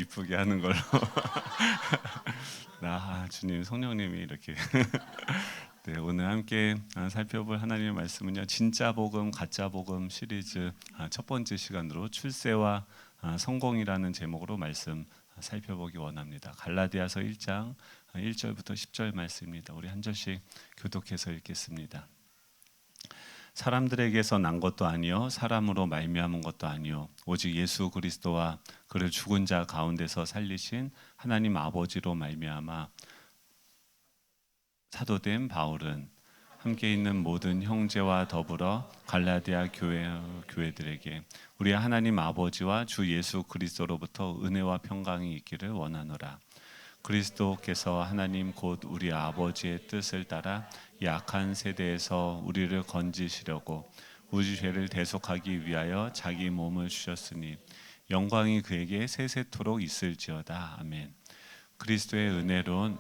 이쁘게 하는 걸로. 주님, 성령님이 이렇게. 네, 오늘 함께 살펴볼 하나님의 말씀은요, 진짜 복음, 가짜 복음 시리즈 첫 번째 시간으로 출세와 성공이라는 제목으로 말씀 살펴보기 원합니다. 갈라디아서 1장 1절부터 10절 말씀입니다. 우리 한 절씩 교독해서 읽겠습니다. 사람들에게서 난 것도 아니요 사람으로 말미암은 것도 아니요 오직 예수 그리스도와 그를 죽은 자 가운데서 살리신 하나님 아버지로 말미암아 사도된 바울은 함께 있는 모든 형제와 더불어 갈라디아 교회들에게 우리 하나님 아버지와 주 예수 그리스도로부터 은혜와 평강이 있기를 원하노라. 그리스도께서 하나님 곧 우리 아버지의 뜻을 따라 이 악한 세대에서 우리를 건지시려고 우리 죄를 대속하기 위하여 자기 몸을 주셨으니 영광이 그에게 세세토록 있을지어다. 아멘. 그리스도의 은혜로운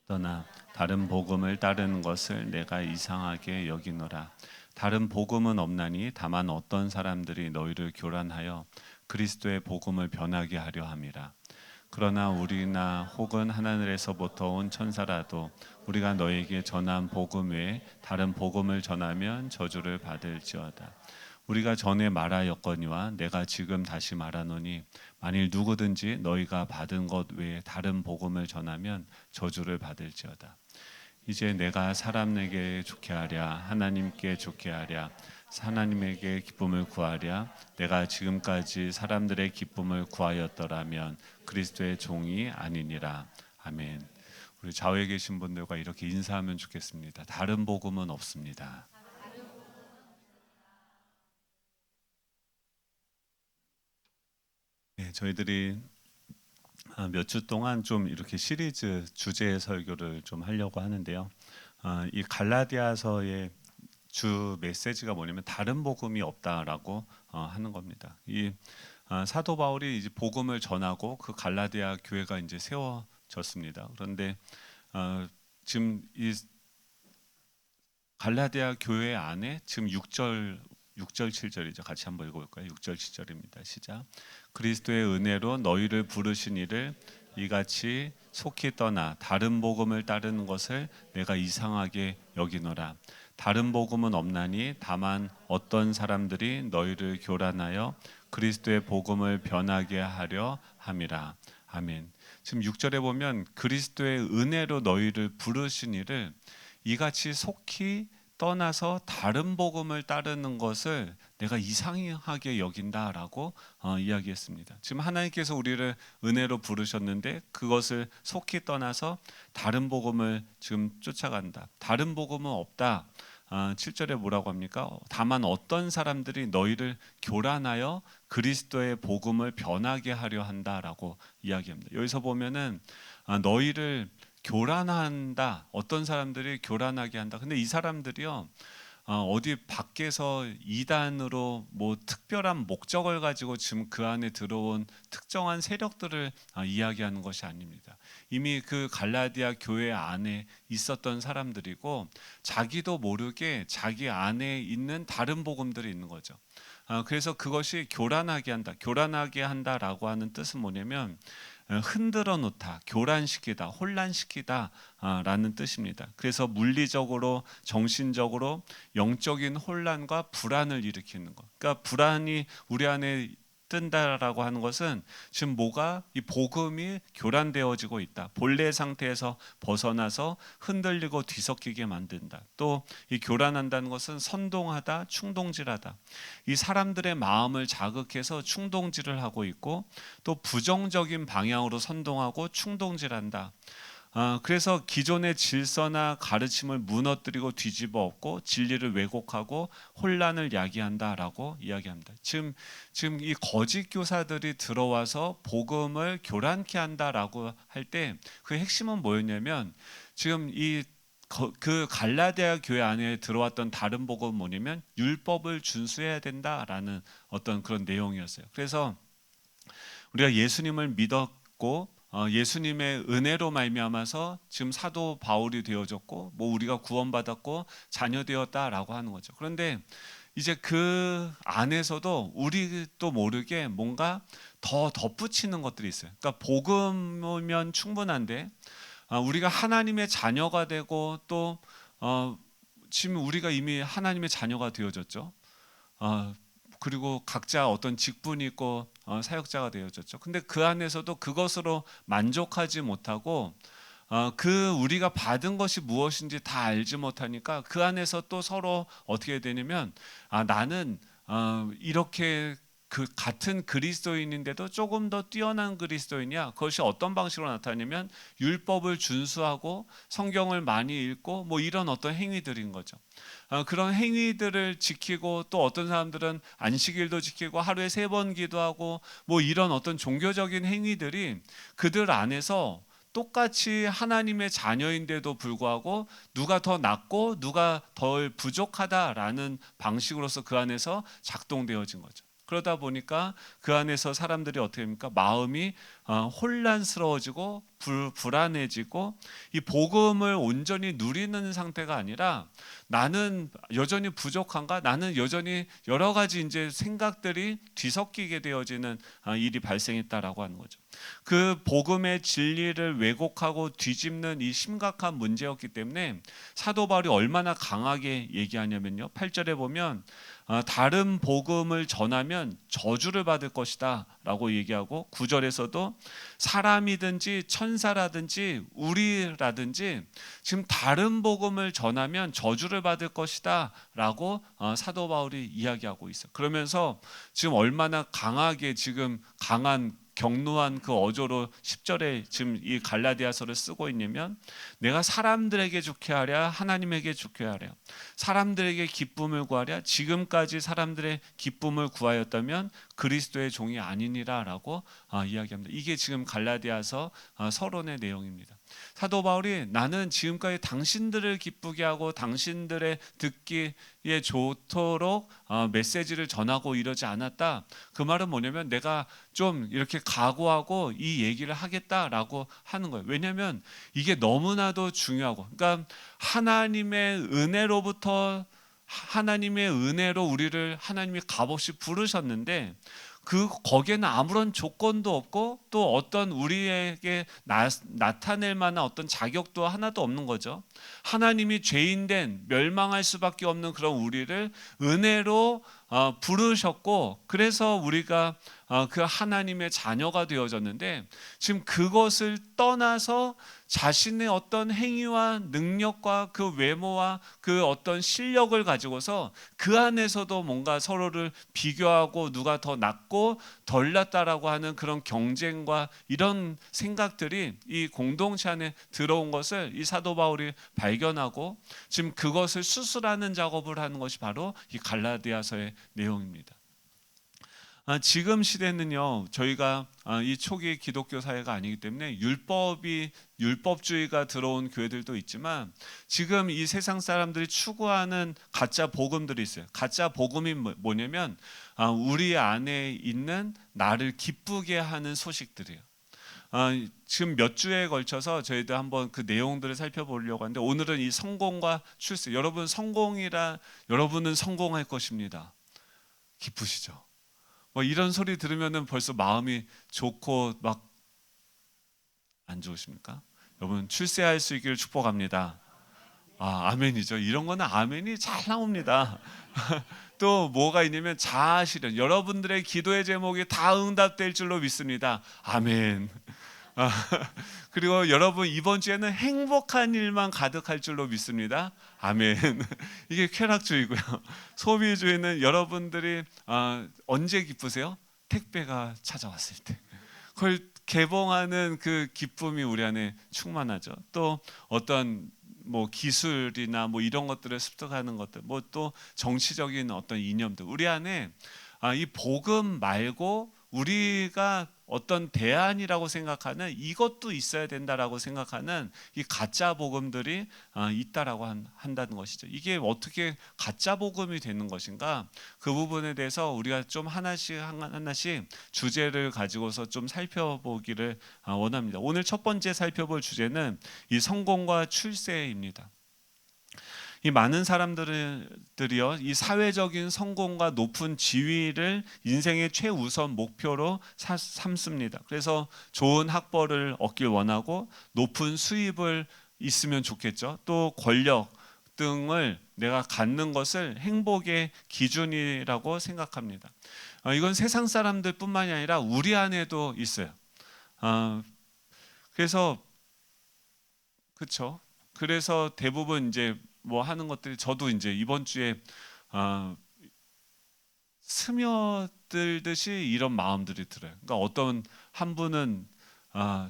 떠나 다른 복음을 따르는 것을 내가 이상하게 여기노라. 다른 복음은 없나니 다만 어떤 사람들이 너희를 교란하여 그리스도의 복음을 변하게 하려 함이라. 그러나 우리나 혹은 하늘에서부터 온 천사라도 우리가 너에게 전한 복음 외에 다른 복음을 전하면 저주를 받을지어다. 우리가 전에 말하였거니와 내가 지금 다시 말하노니 만일 누구든지 너희가 받은 것 외에 다른 복음을 전하면 저주를 받을지어다. 이제 내가 사람에게 좋게 하랴 하나님께 좋게 하랴 하나님에게 기쁨을 구하랴 내가 지금까지 사람들의 기쁨을 구하였더라면 그리스도의 종이 아니니라. 아멘. 우리 좌우에 계신 분들과 이렇게 인사하면 좋겠습니다. 다른 복음은 없습니다. 네, 저희들이 몇 주 동안 좀 이렇게 시리즈 주제 설교를 좀 하려고 하는데요. 이 갈라디아서의 주 메시지가 뭐냐면 다른 복음이 없다라고 하는 겁니다. 이 사도 바울이 이제 복음을 전하고 그 갈라디아 교회가 이제 세워졌습니다. 그런데 지금 이 갈라디아 교회 안에 지금 6절 7절이죠. 같이 한번 읽어볼까요? 6절 7절입니다. 시작. 그리스도의 은혜로 너희를 부르신 이를 이같이 속히 떠나 다른 복음을 따르는 것을 내가 이상하게 여기노라. 다른 복음은 없나니 다만 어떤 사람들이 너희를 교란하여 그리스도의 복음을 변하게 하려 함이라. 아멘. 지금 6절에 보면 그리스도의 은혜로 너희를 부르신 이를 이같이 속히 떠나서 다른 복음을 따르는 것을 내가 이상하게 여긴다라고 이야기했습니다. 지금 하나님께서 우리를 은혜로 부르셨는데 그것을 속히 떠나서 다른 복음을 지금 쫓아간다. 다른 복음은 없다. 7절에 뭐라고 합니까? 다만 어떤 사람들이 너희를 교란하여 그리스도의 복음을 변하게 하려 한다라고 이야기합니다. 여기서 보면은 너희를 교란한다. 어떤 사람들이 교란하게 한다. 근데 이 사람들이요. 어디 밖에서 이단으로 뭐 특별한 목적을 가지고 지금 그 안에 들어온 특정한 세력들을 이야기하는 것이 아닙니다. 이미 그 갈라디아 교회 안에 있었던 사람들이고 자기도 모르게 자기 안에 있는 다른 복음들이 있는 거죠. 그래서 그것이 교란하게 한다. 교란하게 한다라고 하는 뜻은 뭐냐면 흔들어 놓다, 교란시키다, 혼란시키다 라는 뜻입니다. 그래서 물리적으로, 정신적으로 영적인 혼란과 불안을 일으키는 것. 그러니까 불안이 우리 안에 뜬다라고 하는 것은 지금 뭐가 이 복음이 교란되어지고 있다. 본래 상태에서 벗어나서 흔들리고 뒤섞이게 만든다. 또 이 교란한다는 것은 선동하다, 충동질하다. 이 사람들의 마음을 자극해서 충동질을 하고 있고 또 부정적인 방향으로 선동하고 충동질한다. 그래서 기존의 질서나 가르침을 무너뜨리고 뒤집어 엎고 진리를 왜곡하고 혼란을 야기한다라고 이야기합니다. 지금 이 거짓 교사들이 들어와서 복음을 교란케 한다라고 할 때 그 핵심은 뭐였냐면 지금 그 갈라디아 교회 안에 들어왔던 다른 복음은 뭐냐면 율법을 준수해야 된다라는 어떤 그런 내용이었어요. 그래서 우리가 예수님을 믿었고 예수님의 은혜로 말미암아서 지금 사도 바울이 되어졌고 뭐 우리가 구원받았고 자녀 되었다라고 하는 거죠. 그런데 이제 그 안에서도 우리도 모르게 뭔가 더 덧붙이는 것들이 있어요. 그러니까 복음이면 충분한데 우리가 하나님의 자녀가 되고 또 지금 우리가 이미 하나님의 자녀가 되어졌죠. 그리고 각자 어떤 직분이 있고 사역자가 되어졌죠. 근데 그 안에서도 그것으로 만족하지 못하고 그 우리가 받은 것이 무엇인지 다 알지 못하니까 그 안에서 또 서로 어떻게 되냐면 나는 이렇게 그 같은 그리스도인인데도 조금 더 뛰어난 그리스도인이야. 그것이 어떤 방식으로 나타나냐면 율법을 준수하고 성경을 많이 읽고 뭐 이런 어떤 행위들인 거죠. 그런 행위들을 지키고 또 어떤 사람들은 안식일도 지키고 하루에 3번 기도하고 뭐 이런 어떤 종교적인 행위들이 그들 안에서 똑같이 하나님의 자녀인데도 불구하고 누가 더 낫고 누가 덜 부족하다라는 방식으로서 그 안에서 작동되어진 거죠. 그러다 보니까 그 안에서 사람들이 어떻게 합니까? 마음이 혼란스러워지고 불안해지고 이 복음을 온전히 누리는 상태가 아니라 나는 여전히 부족한가? 나는 여전히 여러 가지 이제 생각들이 뒤섞이게 되어지는 일이 발생했다라고 하는 거죠. 그 복음의 진리를 왜곡하고 뒤집는 이 심각한 문제였기 때문에 사도 바울이 얼마나 강하게 얘기하냐면요. 8절에 보면 다른 복음을 전하면 저주를 받을 것이다 라고 얘기하고 9절에서도 사람이든지 천사라든지 우리라든지 지금 다른 복음을 전하면 저주를 받을 것이다 라고 사도 바울이 이야기하고 있어요. 그러면서 지금 얼마나 강하게 지금 강한 격노한 그 어조로 10절에 지금 이 갈라디아서를 쓰고 있냐면 내가 사람들에게 좋게 하랴 하나님에게 좋게 하랴 사람들에게 기쁨을 구하랴 지금까지 사람들의 기쁨을 구하였다면 그리스도의 종이 아니니라 라고 이야기합니다. 이게 지금 갈라디아서 서론의 내용입니다. 사도 바울이 나는 지금까지 당신들을 기쁘게 하고 당신들의 듣기에 좋도록 메시지를 전하고 이러지 않았다. 그 말은 뭐냐면 내가 좀 이렇게 각오하고 이 얘기를 하겠다라고 하는 거예요. 왜냐하면 이게 너무나도 중요하고 그러니까 하나님의 은혜로 우리를 하나님이 값없이 부르셨는데 거기에는 아무런 조건도 없고 또 어떤 우리에게 나타낼 만한 어떤 자격도 하나도 없는 거죠. 하나님이 죄인된 멸망할 수밖에 없는 그런 우리를 은혜로 부르셨고 그래서 우리가 그 하나님의 자녀가 되어졌는데 지금 그것을 떠나서 자신의 어떤 행위와 능력과 그 외모와 그 어떤 실력을 가지고서 그 안에서도 뭔가 서로를 비교하고 누가 더 낫고 덜 낫다라고 하는 그런 경쟁과 이런 생각들이 이 공동체 안에 들어온 것을 이 사도 바울이 발견하고 지금 그것을 수술하는 작업을 하는 것이 바로 이 갈라디아서의 내용입니다. 지금 시대는요 저희가 이 초기 기독교 사회가 아니기 때문에 율법주의가 들어온 교회들도 있지만 지금 이 세상 사람들이 추구하는 가짜 복음들이 있어요. 가짜 복음이 뭐냐면 우리 안에 있는 나를 기쁘게 하는 소식들이에요. 지금 몇 주에 걸쳐서 저희도 한번 그 내용들을 살펴보려고 하는데 오늘은 이 성공과 출세 여러분은 성공할 것입니다. 기쁘시죠? 뭐 이런 소리 들으면은 벌써 마음이 좋고 막 안 좋으십니까? 여러분 출세할 수 있기를 축복합니다. 아멘이죠. 이런 거는 아멘이 잘 나옵니다. 또 뭐가 있냐면 자아실현. 여러분들의 기도의 제목이 다 응답될 줄로 믿습니다. 아멘. 그리고 여러분 이번 주에는 행복한 일만 가득할 줄로 믿습니다. 아멘. 이게 쾌락주의고요. 소비주의는 여러분들이 언제 기쁘세요? 택배가 찾아왔을 때. 그걸 개봉하는 그 기쁨이 우리 안에 충만하죠. 또 어떤 뭐 기술이나 뭐 이런 것들을 습득하는 것들, 뭐 또 정치적인 어떤 이념들 우리 안에 이 복음 말고 우리가 어떤 대안이라고 생각하는 이것도 있어야 된다라고 생각하는 이 가짜 복음들이 있다라고 한다는 것이죠. 이게 어떻게 가짜 복음이 되는 것인가? 그 부분에 대해서 우리가 좀 하나씩 주제를 가지고서 좀 살펴보기를 원합니다. 오늘 첫 번째 살펴볼 주제는 이 성공과 출세입니다. 이 많은 사람들이요, 이 사회적인 성공과 높은 지위를 인생의 최우선 목표로 삼습니다. 그래서 좋은 학벌을 얻길 원하고 높은 수입을 있으면 좋겠죠. 또 권력 등을 내가 갖는 것을 행복의 기준이라고 생각합니다. 이건 세상 사람들뿐만이 아니라 우리 안에도 있어요. 그래서 그렇죠. 그래서 대부분 이제 뭐 하는 것들이, 저도 이제 이번 주에 스며들듯이 이런 마음들이 들어요. 그러니까 어떤 한 분은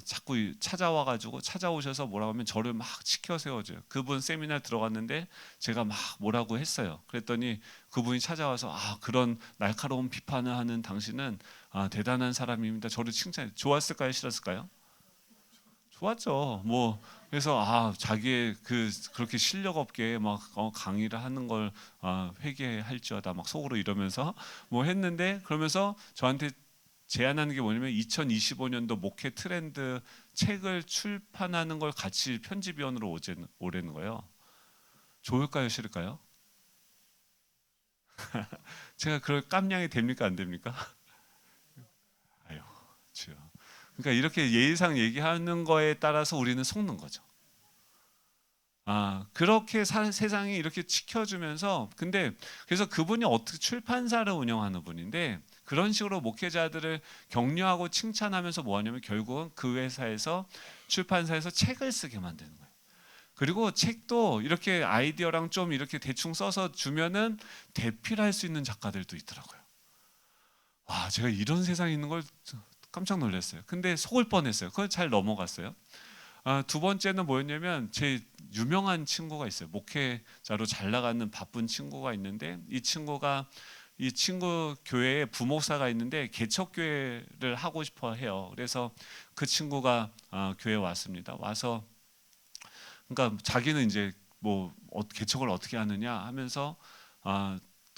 자꾸 찾아오셔서 뭐라고 하면 저를 막 치켜 세워줘요. 그분 세미나 들어갔는데 제가 막 뭐라고 했어요. 그랬더니 그분이 찾아와서 그런 날카로운 비판을 하는 당신은 대단한 사람입니다. 저를 칭찬해. 좋았을까요? 싫었을까요? 좋았죠. 뭐 그래서 자기의 그렇게 실력 없게 막 강의를 하는 걸 회개할지어다 막 속으로 이러면서 뭐 했는데, 그러면서 저한테 제안하는 게 뭐냐면 2025년도 목회 트렌드 책을 출판하는 걸 같이 편집위원으로 오라는 거예요. 좋을까요, 싫을까요? 제가 그럴 깜냥이 됩니까, 안 됩니까? 아유, 주여. 그러니까 이렇게 예의상 얘기하는 거에 따라서 우리는 속는 거죠. 그렇게 세상이 이렇게 지켜주면서, 근데 그래서 그분이 어떻게 출판사를 운영하는 분인데, 그런 식으로 목회자들을 격려하고 칭찬하면서 뭐 하냐면 결국은 그 회사에서, 출판사에서 책을 쓰게 만드는 거예요. 그리고 책도 이렇게 아이디어랑 좀 이렇게 대충 써서 주면은 대필할 수 있는 작가들도 있더라고요. 와, 제가 이런 세상에 있는 걸 깜짝 놀랐어요. 근데 속을 뻔했어요. 그걸 잘 넘어갔어요. 두 번째는 뭐였냐면, 제 유명한 친구가 있어요. 목회자로 잘 나가는 바쁜 친구가 있는데, 이 친구 교회에 부목사가 있는데 개척교회를 하고 싶어 해요. 그래서 그 친구가 교회에 왔습니다. 와서 그러니까 자기는 이제 뭐 개척을 어떻게 하느냐 하면서,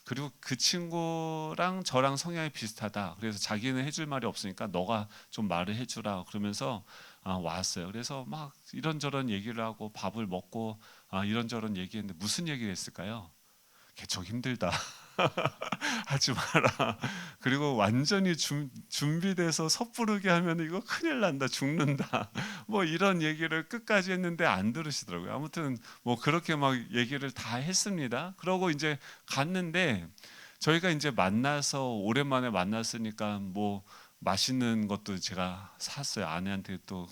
그리고 그 친구랑 저랑 성향이 비슷하다. 그래서 자기는 해줄 말이 없으니까 너가 좀 말을 해주라. 그러면서 왔어요. 그래서 막 이런저런 얘기를 하고 밥을 먹고 이런저런 얘기했는데, 무슨 얘기를 했을까요? 개척 힘들다. 하지 마라. 그리고 완전히 준비돼서 섣부르게 하면 이거 큰일 난다, 죽는다. 뭐 이런 얘기를 끝까지 했는데 안 들으시더라고요. 아무튼 뭐 그렇게 막 얘기를 다 했습니다. 그러고 이제 갔는데, 저희가 이제 만나서 오랜만에 만났으니까 뭐 맛있는 것도 제가 샀어요. 아내한테 또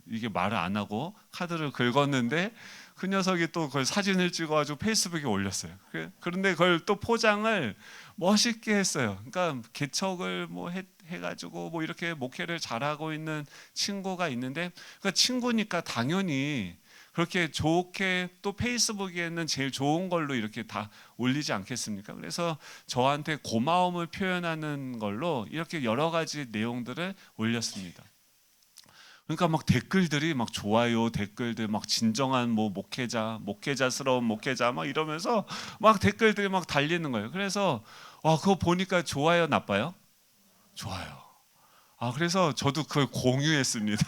이게 말을 안 하고 카드를 긁었는데, 그 녀석이 또 그걸 사진을 찍어가지고 페이스북에 올렸어요. 그런데 그걸 또 포장을 멋있게 했어요. 그러니까 개척을 뭐 해가지고 뭐 이렇게 목회를 잘하고 있는 친구가 있는데, 그러니까 친구니까 당연히 그렇게 좋게, 또 페이스북에는 제일 좋은 걸로 이렇게 다 올리지 않겠습니까? 그래서 저한테 고마움을 표현하는 걸로 이렇게 여러 가지 내용들을 올렸습니다. 그러니까 막 댓글들이 막 좋아요 댓글들, 막 진정한 뭐 목회자스러운 목회자 막 이러면서 막 댓글들이 막 달리는 거예요. 그래서 그거 보니까 좋아요, 나빠요? 좋아요. 그래서 저도 그걸 공유했습니다.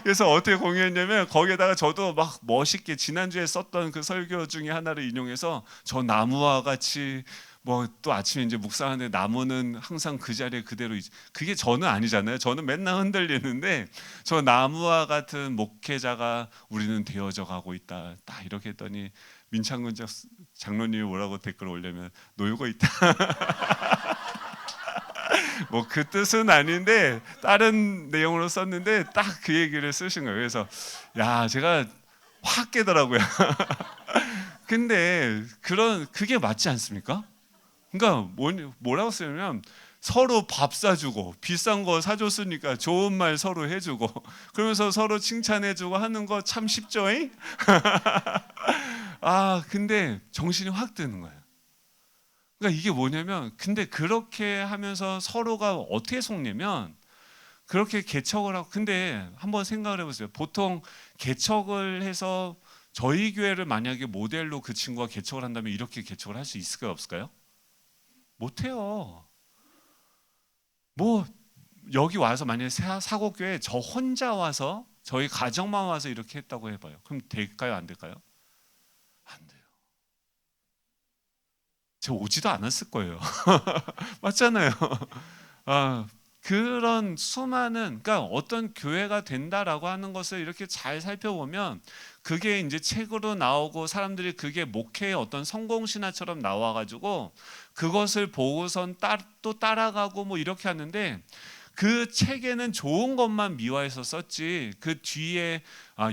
그래서 어떻게 공유했냐면, 거기에다가 저도 막 멋있게 지난주에 썼던 그 설교 중에 하나를 인용해서, 저 나무와 같이, 뭐 또 아침에 이제 묵상하는데 나무는 항상 그 자리에 그대로 그게 저는 아니잖아요. 저는 맨날 흔들리는데, 저 나무와 같은 목회자가 우리는 되어져 가고 있다. 딱 이렇게 했더니 민창근 장로님이 뭐라고 댓글 올려면, 놀고 있다. 뭐 그 뜻은 아닌데 다른 내용으로 썼는데 딱 그 얘기를 쓰신 거예요. 그래서 제가 확 깨더라고요. 근데 그게 맞지 않습니까? 그러니까 뭐라고 쓰냐면, 서로 밥 사주고 비싼 거 사줬으니까 좋은 말 서로 해주고, 그러면서 서로 칭찬해주고 하는 거 참 쉽죠? 근데 정신이 확 드는 거예요. 그러니까 이게 뭐냐면, 근데 그렇게 하면서 서로가 어떻게 속냐면, 그렇게 개척을 하고, 근데 한번 생각을 해보세요. 보통 개척을 해서 저희 교회를 만약에 모델로 그 친구가 개척을 한다면 이렇게 개척을 할 수 있을까요, 없을까요? 못해요. 뭐 여기 와서 만약에 사곡교회 저 혼자 와서 저희 가정만 와서 이렇게 했다고 해봐요. 그럼 될까요, 안 될까요? 안 돼요. 저 오지도 않았을 거예요. 맞잖아요. 아, 그런 수많은, 그러니까 어떤 교회가 된다라고 하는 것을 이렇게 잘 살펴보면 그게 이제 책으로 나오고 사람들이 그게 목회의 어떤 성공 신화처럼 나와가지고 그것을 보고선 또 따라가고 뭐 이렇게 하는데, 그 책에는 좋은 것만 미화해서 썼지 그 뒤에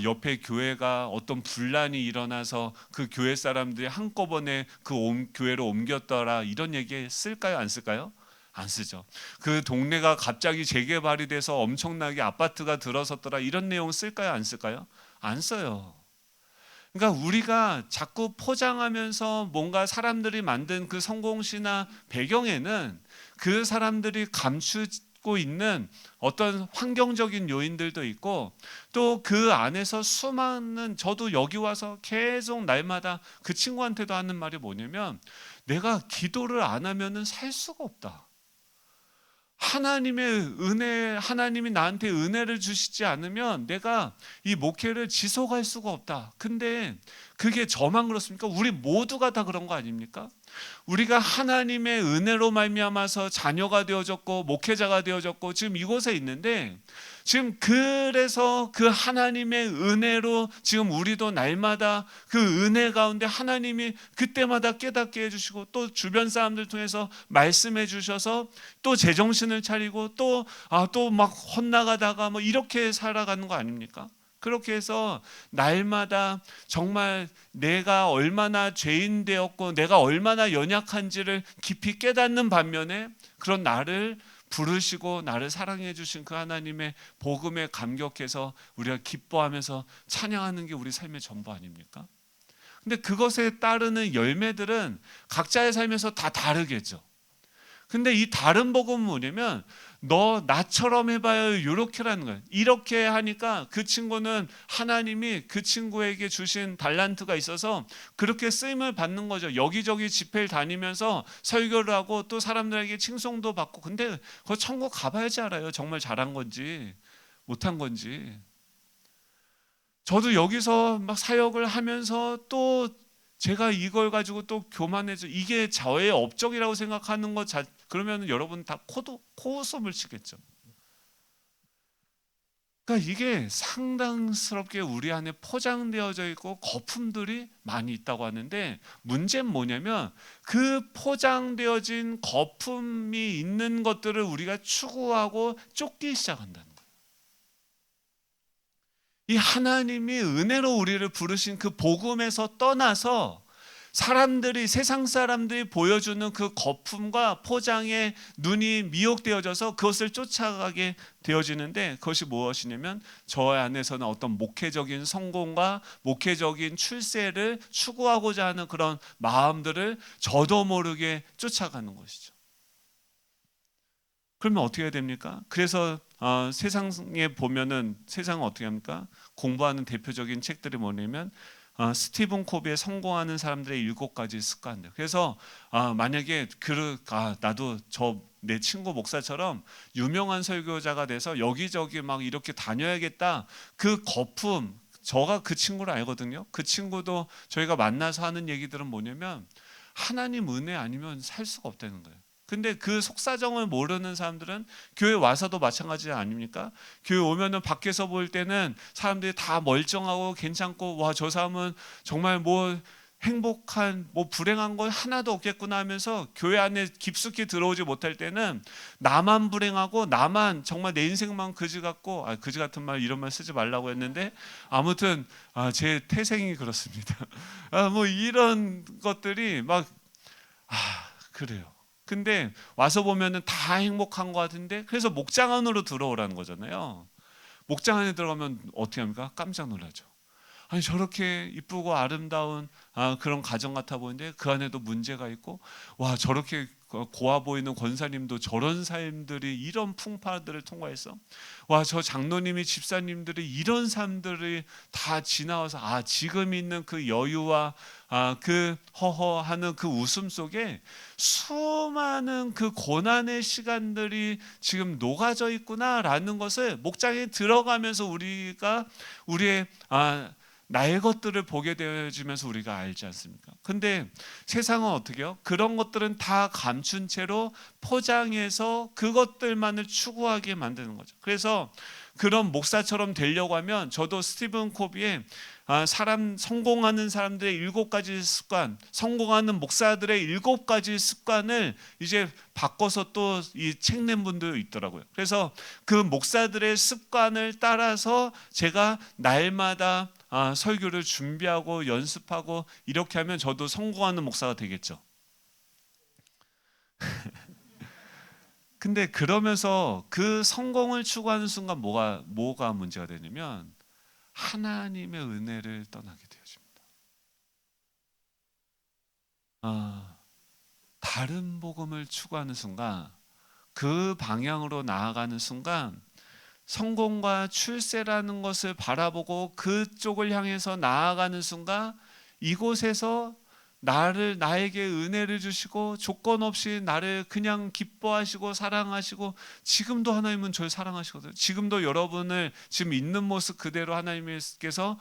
옆에 교회가 어떤 분란이 일어나서 그 교회 사람들이 한꺼번에 그 교회로 옮겼더라 이런 얘기 쓸까요? 안 쓸까요? 안 쓰죠. 그 동네가 갑자기 재개발이 돼서 엄청나게 아파트가 들어섰더라 이런 내용 쓸까요? 안 쓸까요? 안 써요. 그러니까 우리가 자꾸 포장하면서 뭔가 사람들이 만든 그 성공시나 배경에는 그 사람들이 감추고 있는 어떤 환경적인 요인들도 있고, 또 그 안에서 수많은, 저도 여기 와서 계속 날마다 그 친구한테도 하는 말이 뭐냐면, 내가 기도를 안 하면은 살 수가 없다. 하나님의 은혜, 하나님이 나한테 은혜를 주시지 않으면 내가 이 목회를 지속할 수가 없다. 근데 그게 저만 그렇습니까? 우리 모두가 다 그런 거 아닙니까? 우리가 하나님의 은혜로 말미암아서 자녀가 되어졌고 목회자가 되어졌고 지금 이곳에 있는데, 지금 그래서 그 하나님의 은혜로 지금 우리도 날마다 그 은혜 가운데 하나님이 그때마다 깨닫게 해주시고 또 주변 사람들 통해서 말씀해 주셔서 또 제정신을 차리고 또 막 헛나가다가 뭐 이렇게 살아가는 거 아닙니까? 그렇게 해서 날마다 정말 내가 얼마나 죄인 되었고 내가 얼마나 연약한지를 깊이 깨닫는 반면에, 그런 나를 부르시고 나를 사랑해 주신 그 하나님의 복음에 감격해서 우리가 기뻐하면서 찬양하는 게 우리 삶의 전부 아닙니까? 근데 그것에 따르는 열매들은 각자의 삶에서 다 다르겠죠. 근데 이 다른 복음은 뭐냐면, 너 나처럼 해봐요 이렇게라는 거예요. 이렇게 하니까 그 친구는 하나님이 그 친구에게 주신 달란트가 있어서 그렇게 쓰임을 받는 거죠. 여기저기 집회를 다니면서 설교를 하고 또 사람들에게 칭송도 받고. 근데 그거 천국 가봐야지 알아요, 정말 잘한 건지 못한 건지. 저도 여기서 막 사역을 하면서 또 제가 이걸 가지고 또 교만해져 이게 저의 업적이라고 생각하는 것 그러면 여러분 다 코웃음을 치겠죠. 그러니까 이게 상당스럽게 우리 안에 포장되어져 있고 거품들이 많이 있다고 하는데, 문제는 뭐냐면 그 포장되어진 거품이 있는 것들을 우리가 추구하고 쫓기 시작한다는 거예요. 이 하나님이 은혜로 우리를 부르신 그 복음에서 떠나서 사람들이, 세상 사람들이 보여주는 그 거품과 포장에 눈이 미혹되어져서 그것을 쫓아가게 되어지는데, 그것이 무엇이냐면 저 안에서는 어떤 목회적인 성공과 목회적인 출세를 추구하고자 하는 그런 마음들을 저도 모르게 쫓아가는 것이죠. 그러면 어떻게 해야 됩니까? 그래서 세상에 보면은, 세상은 어떻게 합니까? 공부하는 대표적인 책들이 뭐냐면 스티븐 코비의 성공하는 사람들의 7가지 습관들. 그래서 만약에 나도 내 친구 목사처럼 유명한 설교자가 돼서 여기저기 막 이렇게 다녀야겠다. 그 거품, 저가 그 친구를 알거든요. 그 친구도 저희가 만나서 하는 얘기들은 뭐냐면 하나님 은혜 아니면 살 수가 없다는 거예요. 근데 그 속사정을 모르는 사람들은 교회 와서도 마찬가지 아닙니까? 교회 오면은 밖에서 볼 때는 사람들이 다 멀쩡하고 괜찮고, 와, 저 사람은 정말 뭐 행복한, 뭐 불행한 건 하나도 없겠구나 하면서 교회 안에 깊숙이 들어오지 못할 때는 나만 불행하고 나만 정말 내 인생만 그지 같고, 그지 같은 말 이런 말 쓰지 말라고 했는데 아무튼 제 태생이 그렇습니다. 뭐 이런 것들이 막 그래요. 근데 와서 보면은 다 행복한 것 같은데, 그래서 목장 안으로 들어오라는 거잖아요. 목장 안에 들어가면 어떻게 합니까? 깜짝 놀라죠. 아니, 저렇게 이쁘고 아름다운 그런 가정 같아 보이는데 그 안에도 문제가 있고, 와, 저렇게 고와 보이는 권사님도 저런 삶들이, 이런 풍파들을 통과해서, 와, 저 장로님이, 집사님들이 이런 삶들이 다 지나와서 지금 있는 그 여유와 그 허허하는 그 웃음 속에 수많은 그 고난의 시간들이 지금 녹아져 있구나라는 것을 목장에 들어가면서 우리가 우리의 나의 것들을 보게 되어지면서 우리가 알지 않습니까? 근데 세상은 어떻게 해요? 그런 것들은 다 감춘 채로 포장해서 그것들만을 추구하게 만드는 거죠. 그래서 그런 목사처럼 되려고 하면, 저도 스티븐 코비의 성공하는 사람들의 7가지 습관, 성공하는 목사들의 7가지 습관을 이제 바꿔서 또 이 책 낸 분도 있더라고요. 그래서 그 목사들의 습관을 따라서 제가 날마다 설교를 준비하고 연습하고 이렇게 하면 저도 성공하는 목사가 되겠죠. 근데 그러면서 그 성공을 추구하는 순간 뭐가 문제가 되냐면, 하나님의 은혜를 떠나게 되어집니다. 다른 복음을 추구하는 순간, 그 방향으로 나아가는 순간, 성공과 출세라는 것을 바라보고 그쪽을 향해서 나아가는 순간, 이곳에서 나에게 은혜를 주시고 조건 없이 나를 그냥 기뻐하시고 사랑하시고, 지금도 하나님은 저를 사랑하시거든요. 지금도 여러분을 지금 있는 모습 그대로 하나님께서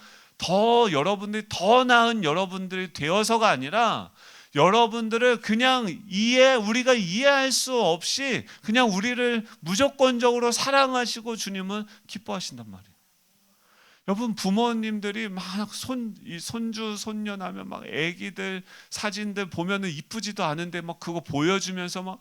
여러분들이 더 나은 여러분들이 되어서가 아니라, 여러분들을 그냥 우리가 이해할 수 없이 그냥 우리를 무조건적으로 사랑하시고 주님은 기뻐하신단 말이에요. 여러분, 부모님들이 막 손주 손녀 나면 막 애기들 사진들 보면은 이쁘지도 않은데 막 그거 보여주면서 막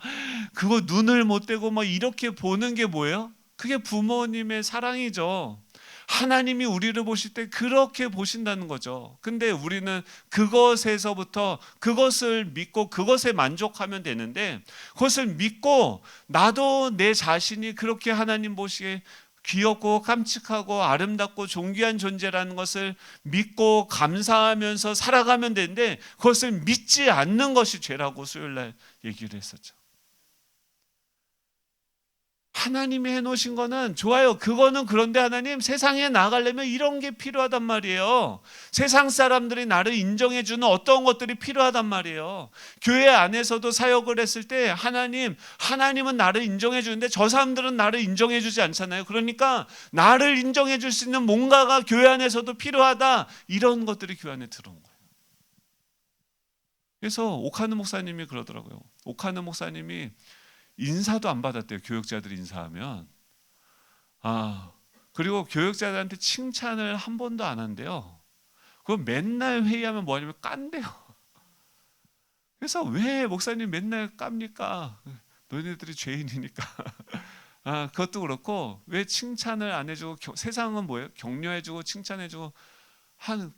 그거 눈을 못 떼고 막 이렇게 보는 게 뭐예요? 그게 부모님의 사랑이죠. 하나님이 우리를 보실 때 그렇게 보신다는 거죠. 근데 우리는 그것에서부터 그것을 믿고 그것에 만족하면 되는데, 그것을 믿고 나도 내 자신이 그렇게 하나님 보시기에 귀엽고 깜찍하고 아름답고 존귀한 존재라는 것을 믿고 감사하면서 살아가면 되는데, 그것을 믿지 않는 것이 죄라고 수요일날 얘기를 했었죠. 하나님이 해놓으신 거는 좋아요. 그거는 그런데 하나님, 세상에 나가려면 이런 게 필요하단 말이에요. 세상 사람들이 나를 인정해주는 어떤 것들이 필요하단 말이에요. 교회 안에서도 사역을 했을 때 하나님은 나를 인정해주는데 저 사람들은 나를 인정해주지 않잖아요. 그러니까 나를 인정해줄 수 있는 뭔가가 교회 안에서도 필요하다, 이런 것들이 교회 안에 들어온 거예요. 그래서 오카노 목사님이 그러더라고요. 오카노 목사님이 인사도 안 받았대요. 교역자들이 인사하면. 그리고 교역자들한테 칭찬을 한 번도 안 한대요. 그럼 맨날 회의하면 뭐냐면 깐대요. 그래서 왜 목사님 맨날 깝니까? 너희들이 죄인이니까. 그것도 그렇고, 왜 칭찬을 안 해주고, 세상은 뭐예요? 격려해주고 칭찬해주고,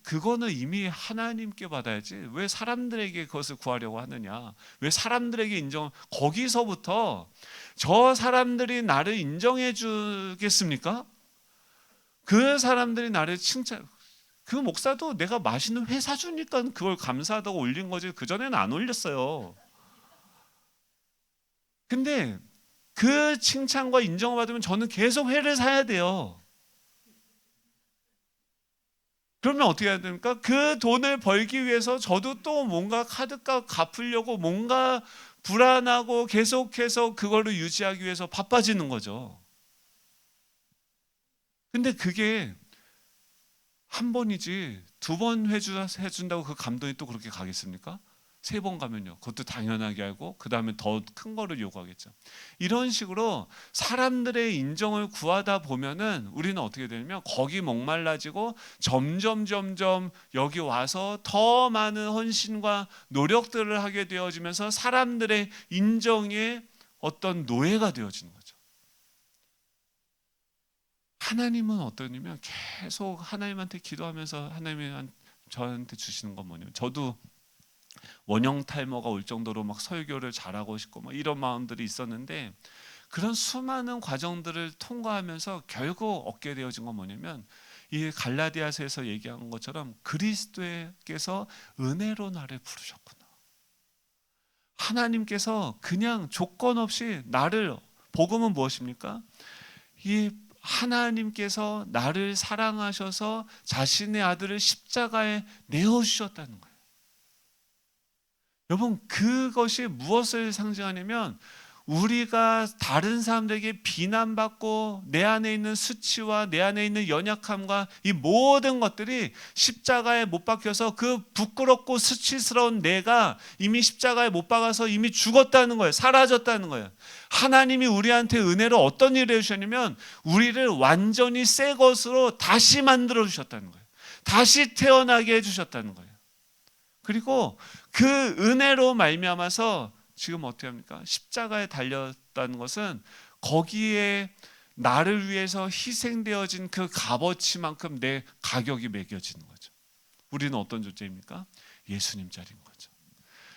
그거는 이미 하나님께 받아야지 왜 사람들에게 그것을 구하려고 하느냐, 왜 사람들에게 거기서부터 저 사람들이 나를 인정해 주겠습니까? 그 사람들이 나를 그 목사도 내가 맛있는 회 사주니까 그걸 감사하다고 올린 거지, 그전에는 안 올렸어요. 근데 그 칭찬과 인정을 받으면 저는 계속 회를 사야 돼요. 그러면 어떻게 해야 됩니까? 그 돈을 벌기 위해서 저도 또 뭔가 카드값 갚으려고 뭔가 불안하고 계속해서 그거를 유지하기 위해서 바빠지는 거죠. 근데 그게 한 번이지 2번 해준다고 그 감동이 또 그렇게 가겠습니까? 3번 가면요, 그것도 당연하게 알고 그 다음에 더 큰 거를 요구하겠죠. 이런 식으로 사람들의 인정을 구하다 보면은 우리는 어떻게 되냐면 거기 목말라지고 점점 여기 와서 더 많은 헌신과 노력들을 하게 되어지면서 사람들의 인정에 어떤 노예가 되어지는 거죠. 하나님은 어떠냐면 계속 하나님한테 기도하면서 하나님이 저한테 주시는 건 뭐냐면, 저도 원형 탈모가 올 정도로 막 설교를 잘하고 싶고 막 이런 마음들이 있었는데, 그런 수많은 과정들을 통과하면서 결국 얻게 되어진 건 뭐냐면, 이 갈라디아서에서 얘기한 것처럼 그리스도께서 은혜로 나를 부르셨구나. 하나님께서 그냥 조건 없이 복음은 무엇입니까? 이 하나님께서 나를 사랑하셔서 자신의 아들을 십자가에 내어주셨다는 거예요. 여러분, 그것이 무엇을 상징하냐면 우리가 다른 사람들에게 비난받고 내 안에 있는 수치와 내 안에 있는 연약함과 이 모든 것들이 십자가에 못 박혀서 그 부끄럽고 수치스러운 내가 이미 십자가에 못 박아서 이미 죽었다는 거예요. 사라졌다는 거예요. 하나님이 우리한테 은혜로 어떤 일을 해주셨냐면 우리를 완전히 새 것으로 다시 만들어 주셨다는 거예요. 다시 태어나게 해주셨다는 거예요. 그리고 그 은혜로 말미암아서 지금 어떻게 합니까? 십자가에 달렸다는 것은 거기에 나를 위해서 희생되어진 그 값어치만큼 내 가격이 매겨지는 거죠. 우리는 어떤 존재입니까? 예수님 자리인 거죠.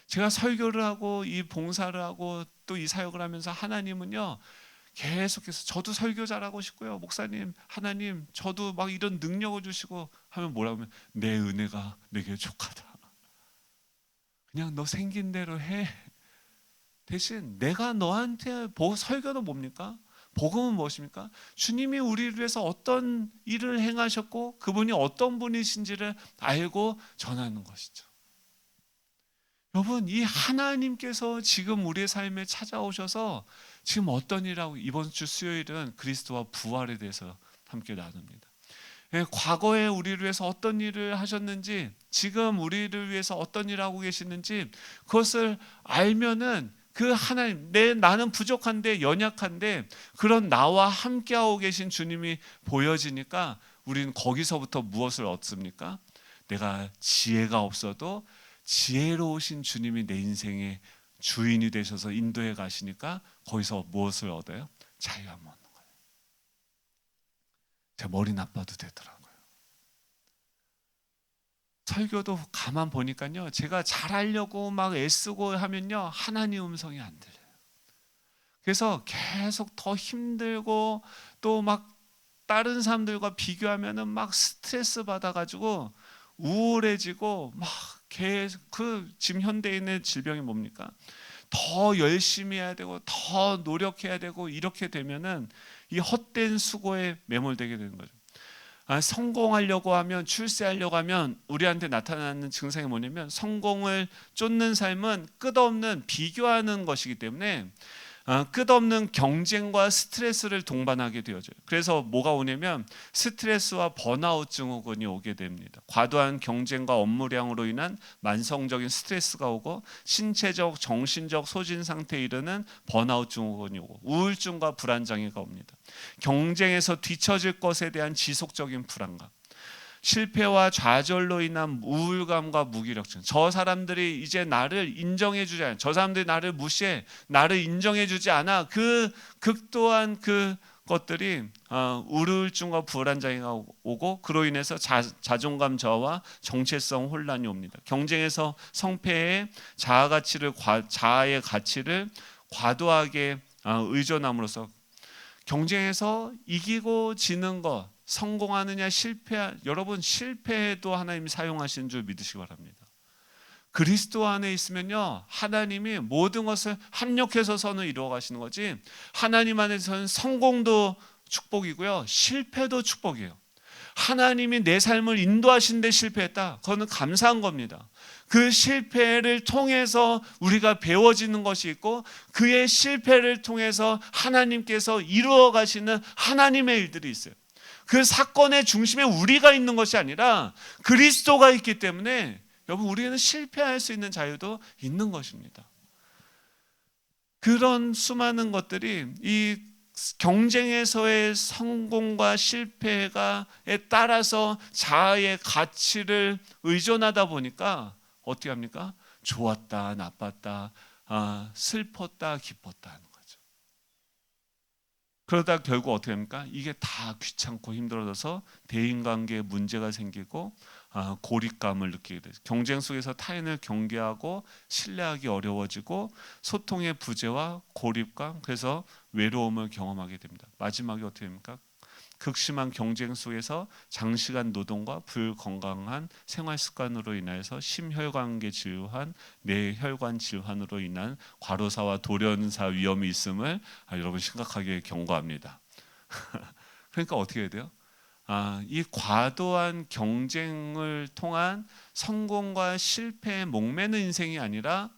제가 설교를 하고 이 봉사를 하고 또 이 사역을 하면서 하나님은요 계속해서 저도 설교 잘하고 싶고요, 목사님, 하나님 저도 막 이런 능력을 주시고 하면 뭐라고 하면 내 은혜가 내게 족하다. 그냥 너 생긴 대로 해. 대신 내가 너한테 설교는 뭡니까? 복음은 무엇입니까? 주님이 우리를 위해서 어떤 일을 행하셨고 그분이 어떤 분이신지를 알고 전하는 것이죠. 여러분, 이 하나님께서 지금 우리의 삶에 찾아오셔서 지금 어떤 일하고, 이번 주 수요일은 그리스도와 부활에 대해서 함께 나눕니다. 과거에 우리를 위해서 어떤 일을 하셨는지, 지금 우리를 위해서 어떤 일을 하고 계시는지 그것을 알면은 그 하나님, 나는 부족한데 연약한데 그런 나와 함께하고 계신 주님이 보여지니까 우리는 거기서부터 무엇을 얻습니까? 내가 지혜가 없어도 지혜로우신 주님이 내 인생의 주인이 되셔서 인도해 가시니까 거기서 무엇을 얻어요? 자유함 얻는 거예요. 제 머리 나빠도 되더라고요. 설교도 가만 보니까요, 제가 잘하려고 막 애쓰고 하면요 하나님 음성이 안 들려요. 그래서 계속 더 힘들고 또 막 다른 사람들과 비교하면은 막 스트레스 받아가지고 우울해지고 막 계속 지금 현대인의 질병이 뭡니까? 더 열심히 해야 되고 더 노력해야 되고 이렇게 되면은 이 헛된 수고에 매몰되게 되는 거죠. 성공하려고 하면, 출세하려고 하면 우리한테 나타나는 증상이 뭐냐면 성공을 쫓는 삶은 끝없는 비교하는 것이기 때문에 끝없는 경쟁과 스트레스를 동반하게 되어져요. 그래서 뭐가 오냐면 스트레스와 번아웃 증후군이 오게 됩니다. 과도한 경쟁과 업무량으로 인한 만성적인 스트레스가 오고 신체적, 정신적 소진 상태에 이르는 번아웃 증후군이 오고 우울증과 불안장애가 옵니다. 경쟁에서 뒤처질 것에 대한 지속적인 불안감, 실패와 좌절로 인한 우울감과 무기력증. 저 사람들이 이제 나를 인정해주지 않아, 저 사람들이 나를 무시해, 나를 인정해주지 않아. 그 극도한 그 것들이 우울증과 불안장애가 오고 그로 인해서 자존감 저하와 정체성 혼란이 옵니다. 경쟁에서 성패의 자아의 가치를 과도하게 의존함으로써 경쟁에서 이기고 지는 것, 성공하느냐 여러분 실패해도 하나님이 사용하시는 줄 믿으시기 바랍니다. 그리스도 안에 있으면요 하나님이 모든 것을 합력해서 선을 이루어 가시는 거지, 하나님 안에서는 성공도 축복이고요 실패도 축복이에요. 하나님이 내 삶을 인도하시는데 실패했다, 그거는 감사한 겁니다. 그 실패를 통해서 우리가 배워지는 것이 있고 그의 실패를 통해서 하나님께서 이루어 가시는 하나님의 일들이 있어요. 그 사건의 중심에 우리가 있는 것이 아니라 그리스도가 있기 때문에 여러분, 우리는 실패할 수 있는 자유도 있는 것입니다. 그런 수많은 것들이 이 경쟁에서의 성공과 실패에 따라서 자아의 가치를 의존하다 보니까 어떻게 합니까? 좋았다, 나빴다, 슬펐다, 기뻤다 하는 거죠. 그러다 결국 어떻게 합니까? 이게 다 귀찮고 힘들어져서 대인관계에 문제가 생기고 고립감을 느끼게 되죠. 경쟁 속에서 타인을 경계하고 신뢰하기 어려워지고 소통의 부재와 고립감, 그래서 외로움을 경험하게 됩니다. 마지막에 어떻게 됩니까? 극심한 경쟁 속에서 장시간 노동과 불건강한 생활 습관으로 인해서 심혈관계 질환, 뇌혈관 질환으로 인한 과로사와 돌연사 위험이 있음을 여러분 심각하게 경고합니다. 그러니까 어떻게 해야 돼요? 이 과도한 경쟁을 통한 성공과 실패에 목매는 인생이 아니라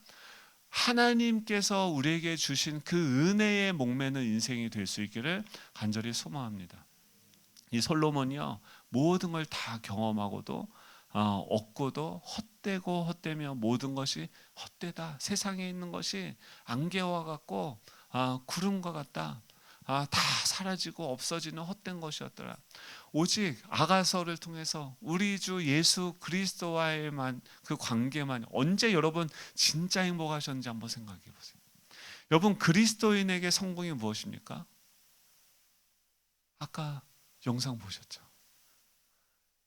하나님께서 우리에게 주신 그 은혜에 목매는 인생이 될 수 있기를 간절히 소망합니다. 이 솔로몬이요, 모든 걸 다 경험하고도 얻고도 헛되고 헛되며 모든 것이 헛되다. 세상에 있는 것이 안개와 같고 구름과 같다. 다 사라지고 없어지는 헛된 것이었더라. 오직 아가서를 통해서 우리 주 예수 그리스도와의만 그 관계만, 언제 여러분 진짜 행복하셨는지 한번 생각해 보세요. 여러분, 그리스도인에게 성공이 무엇입니까? 아까 영상 보셨죠?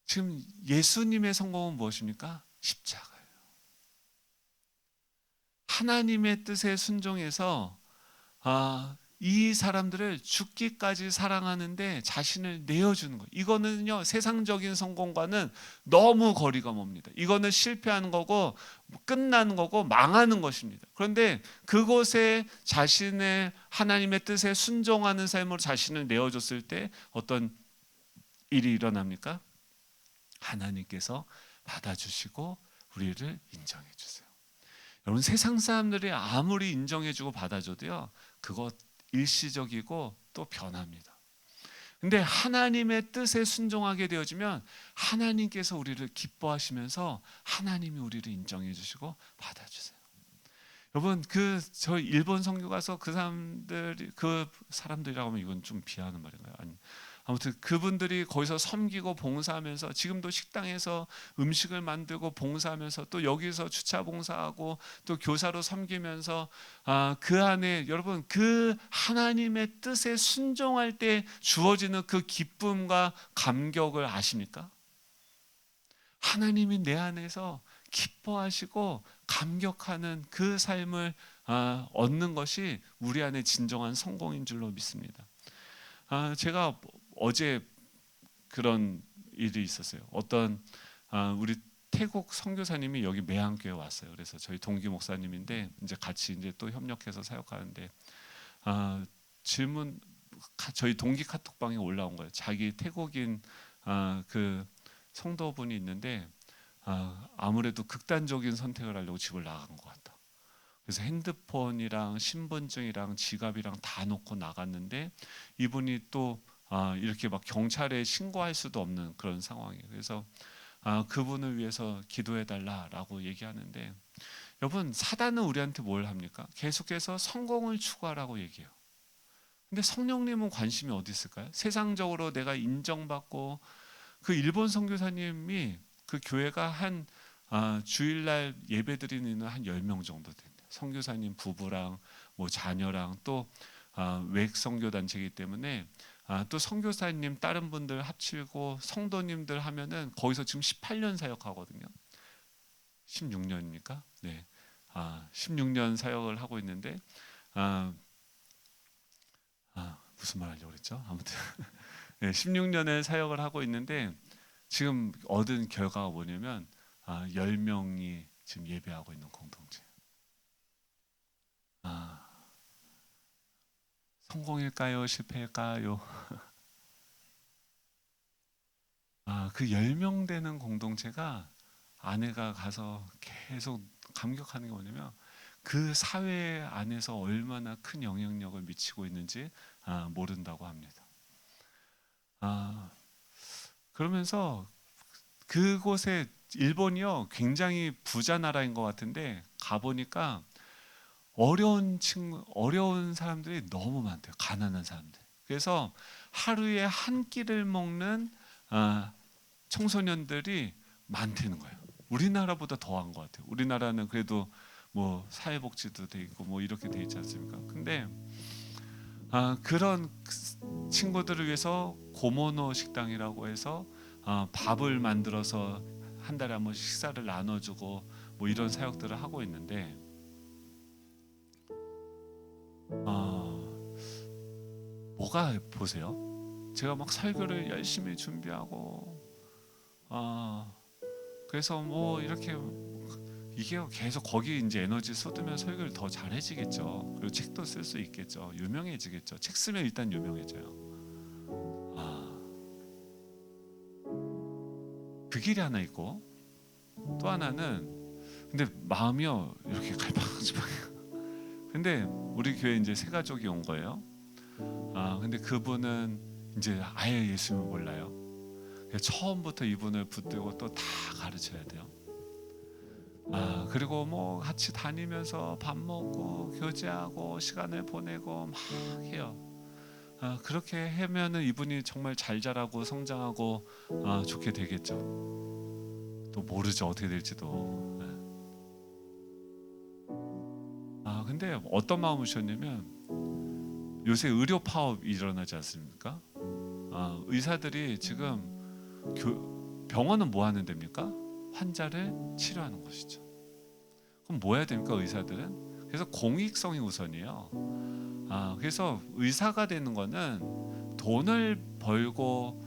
지금 예수님의 성공은 무엇입니까? 십자가예요. 하나님의 뜻에 순종해서 이 사람들을 죽기까지 사랑하는데 자신을 내어주는 거. 이거는요, 세상적인 성공과는 너무 거리가 멉니다. 이거는 실패하는 거고 끝나는 거고 망하는 것입니다. 그런데 그곳에 자신의 하나님의 뜻에 순종하는 삶으로 자신을 내어줬을 때 어떤 일이 일어납니까? 하나님께서 받아주시고 우리를 인정해 주세요. 여러분, 세상 사람들이 아무리 인정해주고 받아줘도요, 그거 일시적이고 또 변합니다. 근데 하나님의 뜻에 순종하게 되어지면 하나님께서 우리를 기뻐하시면서 하나님이 우리를 인정해 주시고 받아주세요. 여러분, 저 일본 선교 가서 그 사람들이라고 하면 이건 좀 비하하는 말인가요? 아니, 아무튼 그분들이 거기서 섬기고 봉사하면서 지금도 식당에서 음식을 만들고 봉사하면서 또 여기서 주차 봉사하고 또 교사로 섬기면서 그 안에 여러분, 그 하나님의 뜻에 순종할 때 주어지는 그 기쁨과 감격을 아십니까? 하나님이 내 안에서 기뻐하시고 감격하는 그 삶을 얻는 것이 우리 안에 진정한 성공인 줄로 믿습니다. 제가 어제 그런 일이 있었어요. 어떤 우리 태국 선교사님이 여기 매안교회 왔어요. 그래서 저희 동기 목사님인데 이제 같이 이제 또 협력해서 사역하는데 질문, 저희 동기 카톡방에 올라온 거예요. 자기 태국인 그 성도분이 있는데 아무래도 극단적인 선택을 하려고 집을 나간 것 같다. 그래서 핸드폰이랑 신분증이랑 지갑이랑 다 놓고 나갔는데 이분이 또 이렇게 막 경찰에 신고할 수도 없는 그런 상황이에요. 그래서 그분을 위해서 기도해 달라라고 얘기하는데, 여러분, 사단은 우리한테 뭘 합니까? 계속해서 성공을 추구하라고 얘기해요. 근데 성령님은 관심이 어디 있을까요? 세상적으로 내가 인정받고, 그 일본 선교사님이 그 교회가 한 주일날 예배드리는 한 10명 정도 된대요. 선교사님 부부랑 뭐 자녀랑 또 외국 선교 단체이기 때문에 또 선교사님 다른 분들 합치고 성도님들 하면은 거기서 지금 18년 사역하거든요. 16년입니까? 네. 16년 사역을 하고 있는데 무슨 말 하려고 그랬죠? 아무튼 네, 16년을 사역을 하고 있는데 지금 얻은 결과가 뭐냐면 10명이 지금 예배하고 있는 공동체. 성공일까요? 실패일까요? 그 10명 되는 공동체가 아내가 가서 계속 감격하는 게 뭐냐면 그 사회 안에서 얼마나 큰 영향력을 미치고 있는지 모른다고 합니다. 그러면서 그곳에 일본이요, 굉장히 부자 나라인 것 같은데 가보니까 어려운 사람들이 너무 많대요. 가난한 사람들. 그래서 하루에 한 끼를 먹는 청소년들이 많다는 거예요. 우리나라보다 더한 것 같아요. 우리나라는 그래도 뭐 사회복지도 돼 있고 뭐 이렇게 돼 있지 않습니까? 근데 그런 친구들을 위해서 고모노 식당이라고 해서 밥을 만들어서 한 달에 한 번씩 식사를 나눠주고 뭐 이런 사역들을 하고 있는데 뭐가 보세요? 제가 막 설교를 열심히 준비하고 그래서 뭐 이렇게 이게 계속 거기 이제 에너지 쏟으면 설교를 더 잘해지겠죠. 그리고 책도 쓸 수 있겠죠. 유명해지겠죠. 책 쓰면 일단 유명해져요. 그 길이 하나 있고 또 하나는 근데 마음이요 이렇게 갈팡질팡해요. 근데 우리 교회 이제 세 가족이 온 거예요. 근데 그분은 이제 아예 예수님을 몰라요. 처음부터 이분을 붙들고 또 다 가르쳐야 돼요. 그리고 뭐 같이 다니면서 밥 먹고 교제하고 시간을 보내고 막 해요. 그렇게 하면은 이분이 정말 잘 자라고 성장하고 좋게 되겠죠. 또 모르죠, 어떻게 될지도. 근데 어떤 마음이셨냐면 요새 의료 파업이 일어나지 않습니까? 의사들이 지금 병원은 뭐 하는 데입니까? 환자를 치료하는 것이죠. 그럼 뭐 해야 됩니까, 의사들은? 그래서 공익성이 우선이에요. 그래서 의사가 되는 거는 돈을 벌고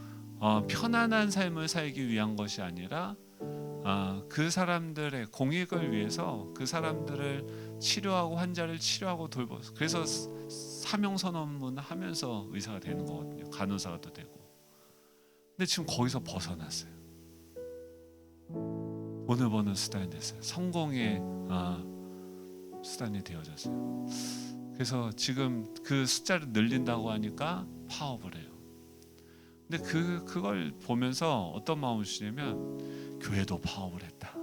편안한 삶을 살기 위한 것이 아니라 그 사람들의 공익을 위해서 그 사람들을 치료하고 환자를 치료하고 돌보. 그래서 사명선언문 하면서 의사가 되는 거거든요. 간호사가 또 되고. 근데 지금 거기서 벗어났어요. 돈을 버는 수단이 됐어요. 성공의 수단이 되어졌어요. 그래서 지금 그 숫자를 늘린다고 하니까 파업을 해요. 근데 그걸 보면서 어떤 마음을 주냐면 교회도 파업을 했다.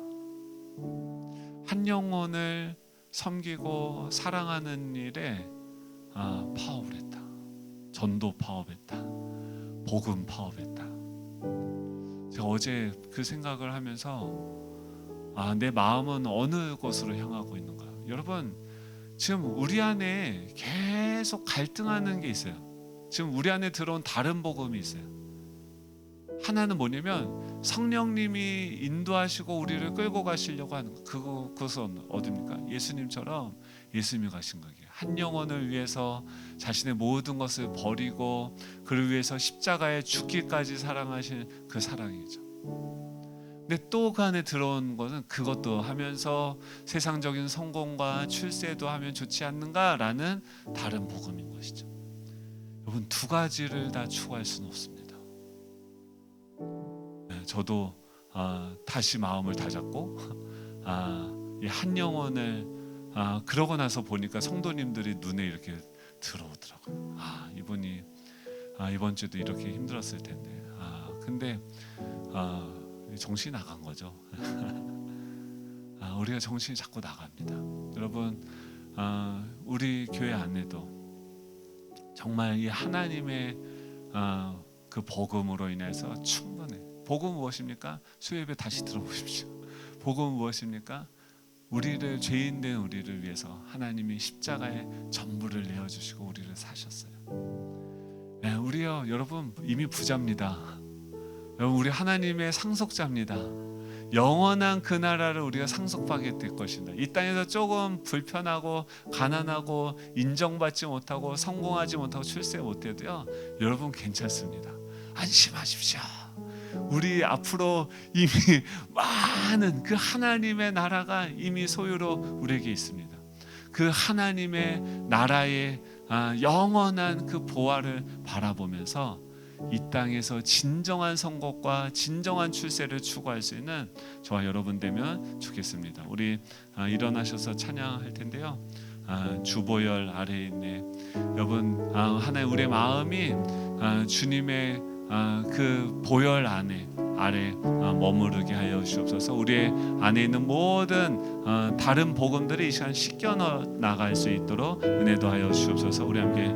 한 영혼을 섬기고 사랑하는 일에 파업을 했다. 전도 파업했다. 복음 파업했다. 제가 어제 그 생각을 하면서 내 마음은 어느 곳으로 향하고 있는가. 여러분, 지금 우리 안에 계속 갈등하는 게 있어요. 지금 우리 안에 들어온 다른 복음이 있어요. 하나는 뭐냐면 성령님이 인도하시고 우리를 끌고 가시려고 하는 그것은 어디입니까? 예수님처럼 예수님이 가신 거예요. 한 영혼을 위해서 자신의 모든 것을 버리고 그를 위해서 십자가에 죽기까지 사랑하신 그 사랑이죠. 근데 또 그 안에 들어온 것은 그것도 하면서 세상적인 성공과 출세도 하면 좋지 않는가라는 다른 복음인 것이죠. 여러분, 두 가지를 다 추구할 수는 없습니다. 저도 다시 마음을 다잡고 이 한 영혼을 그러고 나서 보니까 성도님들이 눈에 이렇게 들어오더라고요. 이분이 이번 주도 이렇게 힘들었을 텐데. 근데 정신이 나간 거죠. 우리가 정신이 자꾸 나갑니다. 여러분, 우리 교회 안에도 정말 이 하나님의 그 복음으로 인해서 충분해. 복음 무엇입니까? 수요예배 다시 들어보십시오. 복음 무엇입니까? 우리를, 죄인된 우리를 위해서 하나님이 십자가에 전부를 내어주시고 우리를 사셨어요. 우리요, 여러분 이미 부자입니다. 여러분, 우리 하나님의 상속자입니다. 영원한 그 나라를 우리가 상속받게 될 것입니다. 이 땅에서 조금 불편하고 가난하고 인정받지 못하고 성공하지 못하고 출세 못해도요, 여러분 괜찮습니다. 안심하십시오. 우리 앞으로 이미 많은 그 하나님의 나라가 이미 소유로 우리에게 있습니다. 그 하나님의 나라의 영원한 그 보화를 바라보면서 이 땅에서 진정한 성공과 진정한 출세를 추구할 수 있는 저와 여러분 되면 좋겠습니다. 우리 일어나셔서 찬양할 텐데요. 주보열 아래에 있네. 여러분, 하나의 우리의 마음이 주님의 그 보혈 아래 머무르게 하여 주옵소서. 우리의 안에 있는 모든 다른 복음들이 이 시간 씻겨 나갈 수 있도록 은혜도 하여 주옵소서. 우리 함께